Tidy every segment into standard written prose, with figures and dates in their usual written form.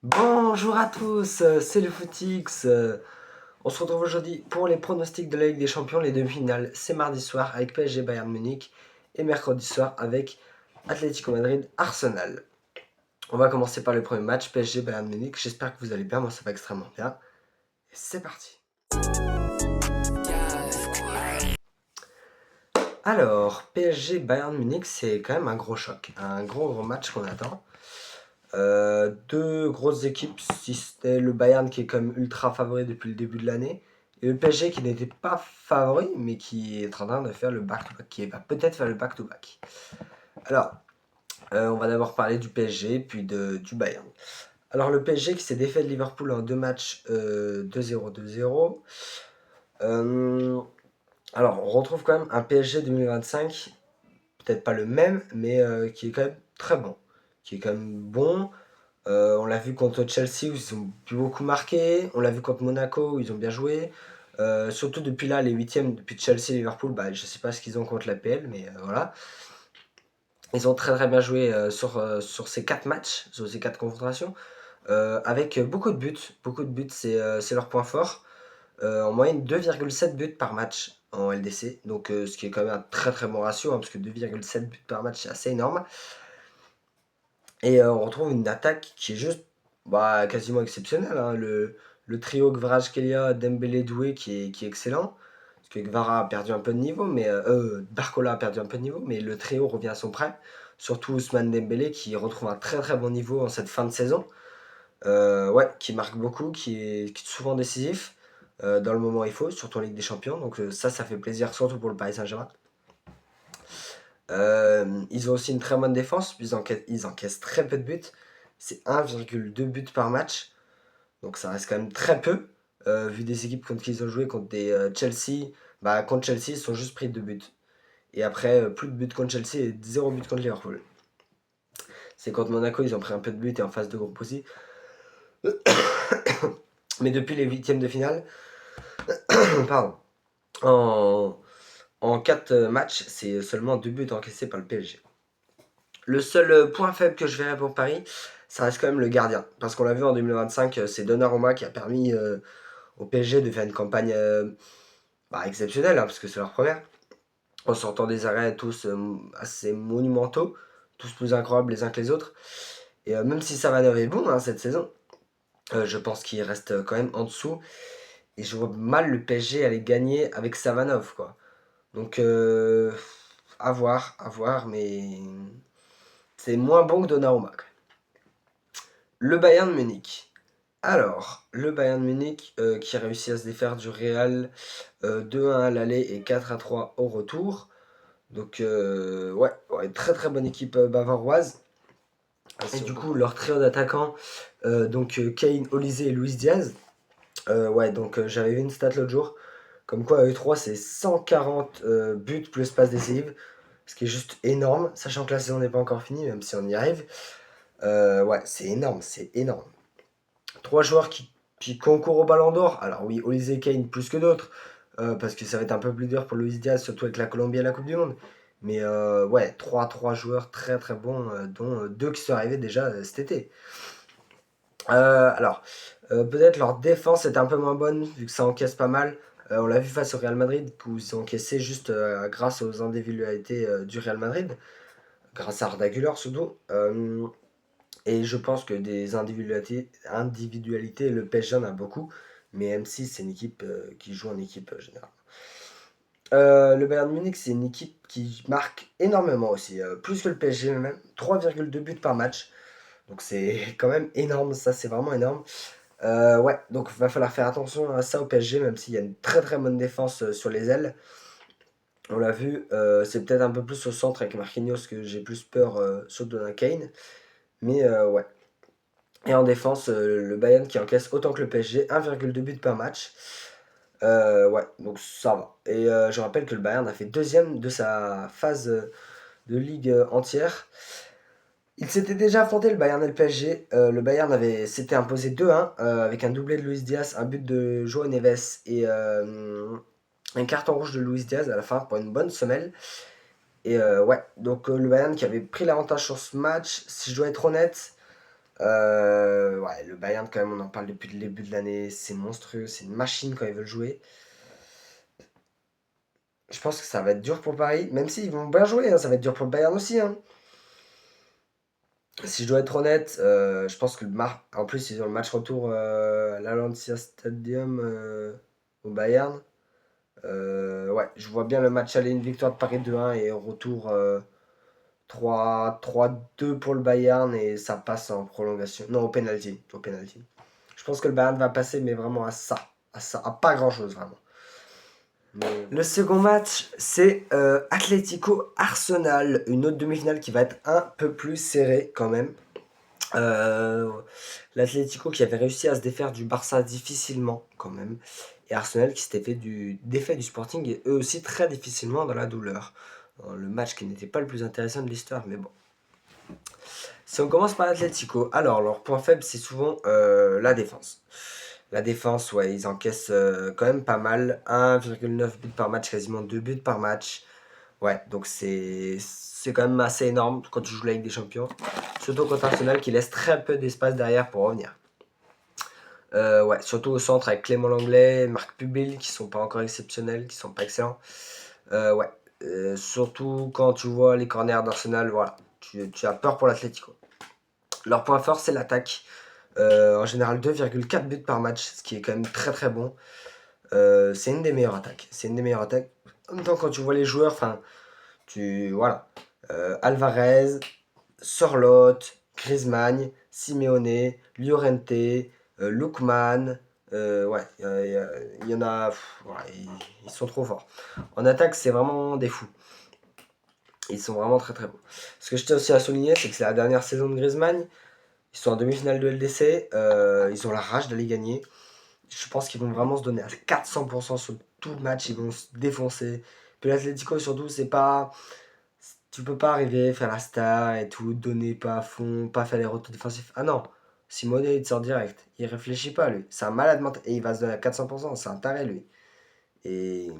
Bonjour à tous, c'est le Footix. On se retrouve aujourd'hui pour les pronostics de la Ligue des Champions, les demi-finales. C'est mardi soir avec PSG Bayern Munich et mercredi soir avec Atlético Madrid Arsenal. On va commencer par le premier match, PSG Bayern Munich. J'espère que vous allez bien, moi ça va extrêmement bien. Et c'est parti. Alors, PSG Bayern Munich, c'est quand même un gros choc, un gros match qu'on attend. Deux grosses équipes, si c'était le Bayern qui est comme ultra favori depuis le début de l'année, et le PSG qui n'était pas favori, mais qui est en train de faire le back-to-back, qui va peut-être faire le back-to-back. Alors, on va d'abord parler du PSG, puis du Bayern. Alors, le PSG qui s'est défait de Liverpool en deux matchs 2-0, 2-0. Alors, on retrouve quand même un PSG 2025, peut-être pas le même, mais qui est quand même très bon. Qui est quand même bon. On l'a vu contre Chelsea où ils ont beaucoup marqué. On l'a vu contre Monaco où ils ont bien joué. Surtout depuis là, les huitièmes, depuis Chelsea et Liverpool, bah, je ne sais pas ce qu'ils ont contre l'APL, mais voilà. Ils ont très très bien joué sur ces quatre matchs, sur ces quatre confrontations, avec beaucoup de buts. Beaucoup de buts, c'est leur point fort. En moyenne 2,7 buts par match en LDC, donc ce qui est quand même un très très bon ratio, hein, parce que 2,7 buts par match, c'est assez énorme. Et on retrouve une attaque qui est juste quasiment exceptionnelle, hein. Le trio Kvaratskhelia, Dembélé, Doué qui est excellent. Parce que Kvara a perdu un peu de niveau, mais Barcola a perdu un peu de niveau, mais le trio revient à son prime. Surtout Ousmane Dembélé qui retrouve un très très bon niveau en cette fin de saison. Ouais, qui marque beaucoup, qui est souvent décisif dans le moment où il faut, surtout en Ligue des Champions. Donc ça fait plaisir, surtout pour le Paris Saint-Germain. Ils ont aussi une très bonne défense, puis ils encaissent très peu de buts. C'est 1,2 buts par match. Donc ça reste quand même très peu. Vu des équipes contre qui ils ont joué, contre des Chelsea. Bah, contre Chelsea, ils sont juste pris 2 buts. Et après, plus de buts contre Chelsea et 0 buts contre Liverpool. C'est contre Monaco, ils ont pris un peu de buts et en phase de groupe aussi. Mais depuis les huitièmes de finale, pardon, en, en 4 matchs, c'est seulement 2 buts encaissés par le PSG. Le seul point faible que je verrais pour Paris, ça reste quand même le gardien. Parce qu'on l'a vu en 2025, c'est Donnarumma qui a permis au PSG de faire une campagne exceptionnelle, hein, parce que c'est leur première. En sortant des arrêts tous assez monumentaux, tous plus incroyables les uns que les autres. Et même si Savanov est bon, hein, cette saison, je pense qu'il reste quand même en dessous. Et je vois mal le PSG aller gagner avec Savanov, quoi. Donc, à voir, mais c'est moins bon que Donnarumma. Le Bayern Munich. Alors, le Bayern Munich qui a réussi à se défaire du Real 2-1 à l'aller et 4-3 au retour. Donc, ouais, très très bonne équipe bavaroise. Et du coup, leur trio d'attaquants, Kane, Olise et Luis Diaz. Ouais, donc j'avais vu une stat l'autre jour, comme quoi eux 3 c'est 140 buts plus passes décisives, ce qui est juste énorme, sachant que la saison n'est pas encore finie, même si on y arrive. Ouais, c'est énorme, c'est énorme. Trois joueurs qui concourent au Ballon d'Or. Alors oui, Olise et Kane plus que d'autres, parce que ça va être un peu plus dur pour Luis Diaz, surtout avec la Colombie à la Coupe du Monde. Mais ouais, trois joueurs très très bons, dont deux qui sont arrivés déjà cet été. Alors, peut-être leur défense est un peu moins bonne, vu que ça encaisse pas mal. On l'a vu face au Real Madrid, où ils ont encaissé juste grâce aux individualités du Real Madrid, grâce à Arda Güler surtout. Et je pense que des individualités, le PSG en a beaucoup, mais M6 c'est une équipe qui joue en équipe générale. Le Bayern Munich c'est une équipe qui marque énormément aussi, plus que le PSG même, 3,2 buts par match. Donc c'est quand même énorme, ça c'est vraiment énorme. Ouais, donc il va falloir faire attention à ça au PSG, même s'il y a une très très bonne défense sur les ailes. On l'a vu, c'est peut-être un peu plus au centre avec Marquinhos que j'ai plus peur, surtout d'un Kane. Mais ouais. Et en défense, le Bayern qui encaisse autant que le PSG, 1,2 buts par match. Ouais, donc ça va. Et je rappelle que le Bayern a fait deuxième de sa phase de ligue entière. Il s'était déjà affronté le Bayern et le PSG. Le Bayern s'était imposé 2-1 avec un doublé de Luis Diaz, un but de Joao Neves et un carton rouge de Luis Diaz à la fin pour une bonne semelle. Et ouais, donc le Bayern qui avait pris l'avantage sur ce match, si je dois être honnête, ouais, Bayern, quand même, on en parle depuis le début de l'année. C'est monstrueux, c'est une machine quand ils veulent jouer. Je pense que ça va être dur pour Paris, même s'ils vont bien jouer, hein, ça va être dur pour le Bayern aussi, hein. Si je dois être honnête, je pense que en plus, ils ont le match retour à l'Allianz Stadium au Bayern. Ouais, je vois bien le match aller, une victoire de Paris 2-1 et au retour 3-2 pour le Bayern et ça passe en prolongation. Non, au penalty, au penalty. Je pense que le Bayern va passer, mais vraiment à ça, à pas grand-chose vraiment. Le second match, c'est Atlético-Arsenal, une autre demi-finale qui va être un peu plus serrée quand même. L'Atlético qui avait réussi à se défaire du Barça difficilement quand même. Et Arsenal qui s'était fait du défait du Sporting et eux aussi très difficilement dans la douleur. Le match qui n'était pas le plus intéressant de l'histoire, mais bon. Si on commence par l'Atlético, alors leur point faible c'est souvent la défense. La défense, ouais, ils encaissent quand même pas mal. 1,9 buts par match, quasiment 2 buts par match. Ouais, donc c'est quand même assez énorme quand tu joues la Ligue des Champions. Surtout contre Arsenal qui laisse très peu d'espace derrière pour revenir. Ouais, surtout au centre avec Clément Langlais, Marc Pubil qui sont pas encore exceptionnels, qui sont pas excellents. Ouais, surtout quand tu vois les corners d'Arsenal, voilà, tu as peur pour l'Atlético. Leur point fort c'est l'attaque. En général 2,4 buts par match, ce qui est quand même très très bon. C'est une des meilleures attaques. C'est une des meilleures attaques. En même temps, quand tu vois les joueurs, enfin, voilà. Alvarez, Sorloth, Griezmann, Simeone, Llorente, Lookman. Ouais, il y en a. Ouais, ils sont trop forts. En attaque, c'est vraiment des fous. Ils sont vraiment très très bons. Ce que je tiens aussi à souligner, c'est que c'est la dernière saison de Griezmann. Ils sont en demi-finale de LDC. Ils ont la rage d'aller gagner. Je pense qu'ils vont vraiment se donner à 400% sur tout le match. Ils vont se défoncer. Puis l'Atlético, surtout, c'est pas. Tu peux pas arriver, faire la star et tout, donner pas à fond, pas faire les retours défensifs. Ah non, Simone, il te sort direct. Il réfléchit pas, lui. C'est un malade mental. Et il va se donner à 400%. C'est un taré, lui. Et,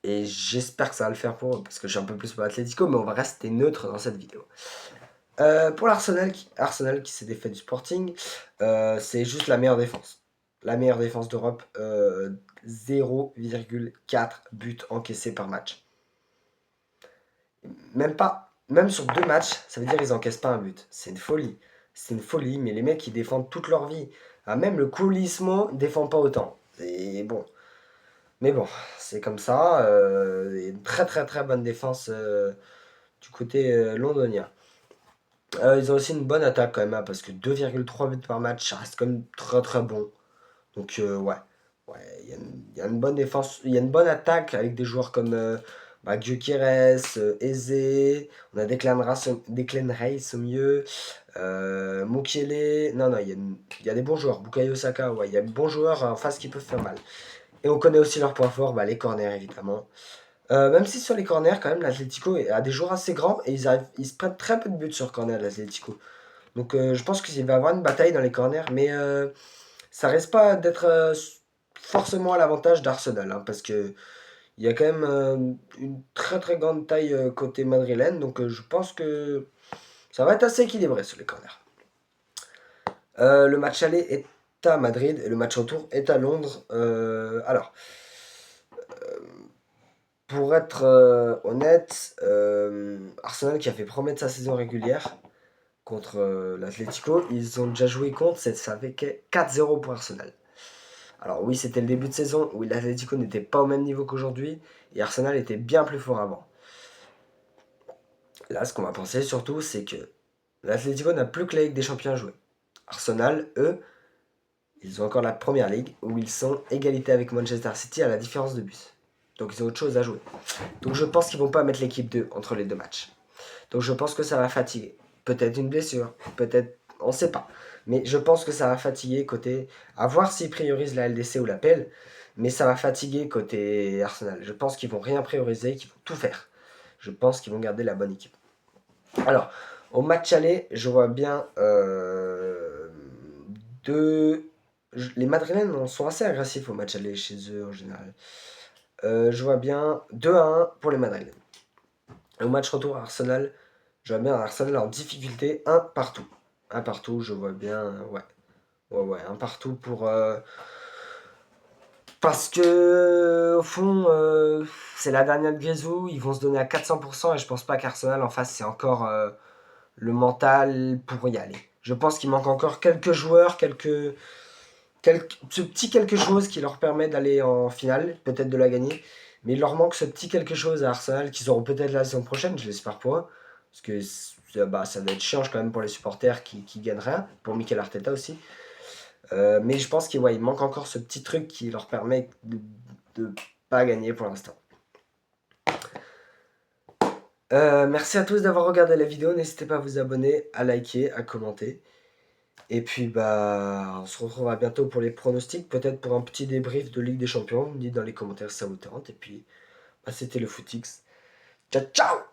et j'espère que ça va le faire pour eux. Parce que je suis un peu plus pour l'Atlético, mais on va rester neutre dans cette vidéo. Pour Arsenal qui s'est défait du Sporting, c'est juste la meilleure défense. La meilleure défense d'Europe. 0,4 buts encaissés par match. Même pas. Même sur 2 matchs, ça veut dire qu'ils encaissent pas un but. C'est une folie. C'est une folie, mais les mecs, ils défendent toute leur vie. Ah, même le Coulismo défend pas autant. Et bon. Mais bon, c'est comme ça. Une très très très bonne défense du côté londonien. Ils ont aussi une bonne attaque quand même, hein, parce que 2,3 buts par match, ça reste quand même très très bon. Donc ouais, ouais, il y a une bonne défense, il y a une bonne attaque avec des joueurs comme Gyökeres, Eze, on a Declan Rice au milieu, Mukiele, non, non, il y a des bons joueurs, Bukayo Saka, ouais, il y a de bons joueurs en face qui peuvent faire mal. Et on connaît aussi leurs points forts, les corners évidemment. Même si sur les corners, quand même, l'Atlético a des joueurs assez grands et ils se prennent très peu de buts sur corner, l'Atlético. Donc je pense qu'il va y avoir une bataille dans les corners, mais ça reste pas d'être forcément à l'avantage d'Arsenal, hein, parce que il y a quand même une très très grande taille côté madrilène, donc je pense que ça va être assez équilibré sur les corners. Le match aller est à Madrid et le match retour est à Londres. Alors, pour être honnête, Arsenal qui a fait promettre sa saison régulière contre l'Atlético, ils ont déjà joué contre, ça fait 4-0 pour Arsenal. Alors oui, c'était le début de saison où l'Atlético n'était pas au même niveau qu'aujourd'hui et Arsenal était bien plus fort avant. Là, ce qu'on va penser surtout, c'est que l'Atlético n'a plus que la Ligue des Champions à jouer. Arsenal, eux, ils ont encore la Première Ligue où ils sont égalité avec Manchester City à la différence de but. Donc ils ont autre chose à jouer. Donc je pense qu'ils vont pas mettre l'équipe 2 entre les deux matchs. Donc je pense que ça va fatiguer. Peut-être une blessure, peut-être, on ne sait pas. Mais je pense que ça va fatiguer côté, à voir s'ils priorisent la LDC ou la PL, mais ça va fatiguer côté Arsenal. Je pense qu'ils vont rien prioriser, qu'ils vont tout faire. Je pense qu'ils vont garder la bonne équipe. Alors, au match aller, je vois bien les Madrilènes sont assez agressifs au match aller chez eux en général. Je vois bien 2-1 pour les Madrilènes. Au match retour à Arsenal, je vois bien Arsenal en difficulté, un partout. Un partout, je vois bien, ouais. Ouais, un partout pour... parce que, au fond, c'est la dernière de Grisou, ils vont se donner à 400% et je pense pas qu'Arsenal en face, c'est encore le mental pour y aller. Je pense qu'il manque encore quelques joueurs, ce petit quelque chose qui leur permet d'aller en finale, peut-être de la gagner. Mais il leur manque ce petit quelque chose à Arsenal qu'ils auront peut-être la saison prochaine, je l'espère pour eux. Parce que ça doit être chiant quand même pour les supporters qui gagnent rien, pour Mikel Arteta aussi. Mais je pense qu'il il manque encore ce petit truc qui leur permet de pas gagner pour l'instant. Merci à tous d'avoir regardé la vidéo. N'hésitez pas à vous abonner, à liker, à commenter. Et puis bah on se retrouvera bientôt pour les pronostics, peut-être pour un petit débrief de Ligue des Champions. Dites dans les commentaires si ça vous tente. Et puis bah, c'était le Footix. Ciao ciao.